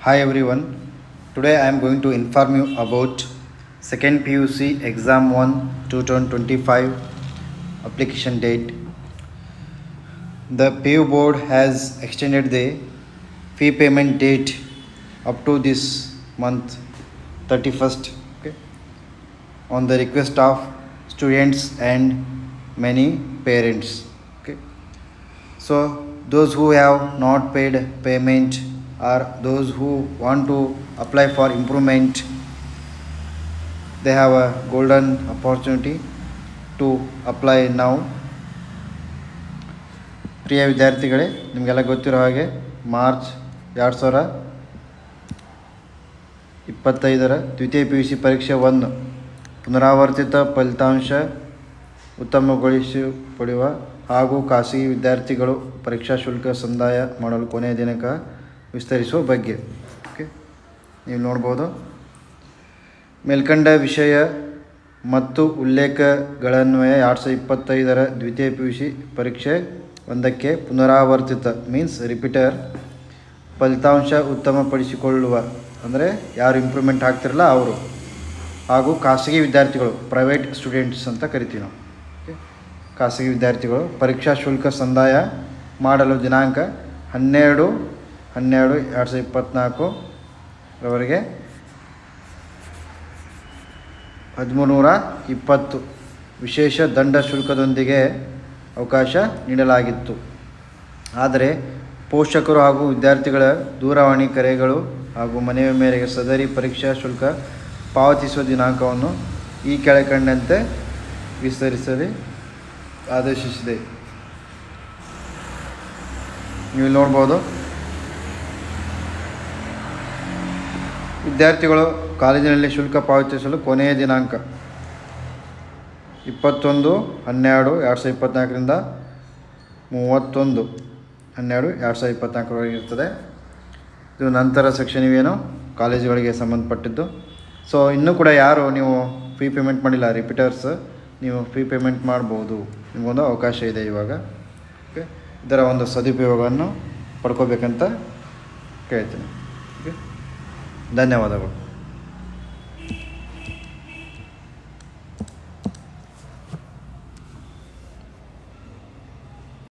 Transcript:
Hi everyone. Today I am going to inform you about second PUC exam 1 2025 application date. The PU board has extended the fee payment date up to this month 31st, okay, on the request of students and many parents. Okay. So those who have not paid payment or those who want to apply for improvement, they have a golden opportunity to apply now. ಪ್ರಿಯ ವಿದ್ಯಾರ್ಥಿಗಳೇ, ನಿಮಗೆಲ್ಲ ಗೊತ್ತಿರೋ ಹಾಗೆ March 2025 ದ್ವಿತೀಯ PUC ಪರೀಕ್ಷೆ 1 ಪುನರಾವರ್ತಿತ ಫಲಿತಾಂಶ ಉತ್ತಮಗೊಳಿಸಿಪಡುವ ಹಾಗೂ ಖಾಸಗಿ ವಿದ್ಯಾರ್ಥಿಗಳು ಪರೀಕ್ಷಾ ಶುಲ್ಕ ಸಂದಾಯ ಮಾಡಲು ಕೊನೆಯ ದಿನಾಂಕ ವಿಸ್ತರಿಸುವ ಬಗ್ಗೆ. ಓಕೆ, ನೀವು ನೋಡ್ಬೋದು. ಮೇಲ್ಕಂಡ ವಿಷಯ ಮತ್ತು ಉಲ್ಲೇಖಗಳನ್ವಯ 2025 ದ್ವಿತೀಯ PUC ಪರೀಕ್ಷೆ 1ಕ್ಕೆ ಪುನರಾವರ್ತಿತ ಮೀನ್ಸ್ ರಿಪೀಟರ್ ಫಲಿತಾಂಶ ಉತ್ತಮಪಡಿಸಿಕೊಳ್ಳುವ ಅಂದರೆ ಯಾರು ಇಂಪ್ರೂವ್ಮೆಂಟ್ ಆಗ್ತಿರಲ್ಲ ಅವರು ಹಾಗೂ ಖಾಸಗಿ ವಿದ್ಯಾರ್ಥಿಗಳು ಪ್ರೈವೇಟ್ ಸ್ಟೂಡೆಂಟ್ಸ್ ಅಂತ ಕರಿತೀವಿ ನಾವು. ಖಾಸಗಿ ವಿದ್ಯಾರ್ಥಿಗಳು ಪರೀಕ್ಷಾ ಶುಲ್ಕ ಸಂದಾಯ ಮಾಡಲು ದಿನಾಂಕ 12/12/2024 ರವರೆಗೆ 1320 ವಿಶೇಷ ದಂಡ ಶುಲ್ಕದೊಂದಿಗೆ ಅವಕಾಶ ನೀಡಲಾಗಿತ್ತು. ಆದರೆ ಪೋಷಕರು ಹಾಗೂ ವಿದ್ಯಾರ್ಥಿಗಳ ದೂರವಾಣಿ ಕರೆಗಳು ಹಾಗೂ ಮನವಿ ಮೇರೆಗೆ ಸದರಿ ಪರೀಕ್ಷಾ ಶುಲ್ಕ ಪಾವತಿಸುವ ದಿನಾಂಕವನ್ನು ಈ ಕೆಳಕಂಡಂತೆ ವಿಸ್ತರಿಸಲು ಆದೇಶಿಸಿದೆ. ನೀವು ನೋಡ್ಬೋದು, ವಿದ್ಯಾರ್ಥಿಗಳು ಕಾಲೇಜಿನಲ್ಲಿ ಶುಲ್ಕ ಪಾವತಿಸಲು ಕೊನೆಯ ದಿನಾಂಕ 21/12/2024 31/12/2024 ಇರ್ತದೆ. ಇದು ನಂತರ ಸೆಕ್ಷನ್ ಇವೇನು ಕಾಲೇಜುಗಳಿಗೆ ಸಂಬಂಧಪಟ್ಟಿದ್ದು. ಸೊ ಇನ್ನೂ ಕೂಡ ಯಾರು ನೀವು ಫೀ ಪೇಮೆಂಟ್ ಮಾಡಿಲ್ಲ ರಿಪೀಟರ್ಸ್, ನೀವು ಫೀ ಪೇಮೆಂಟ್ ಮಾಡ್ಬೋದು, ನಿಮಗೊಂದು ಅವಕಾಶ ಇದೆ ಇವಾಗ. ಓಕೆ, ಇದರ ಒಂದು ಸದುಪಯೋಗವನ್ನು ಪಡ್ಕೋಬೇಕಂತ ಕೇಳ್ತೀನಿ. ಓಕೆ, ಧನ್ಯವಾದಗಳು.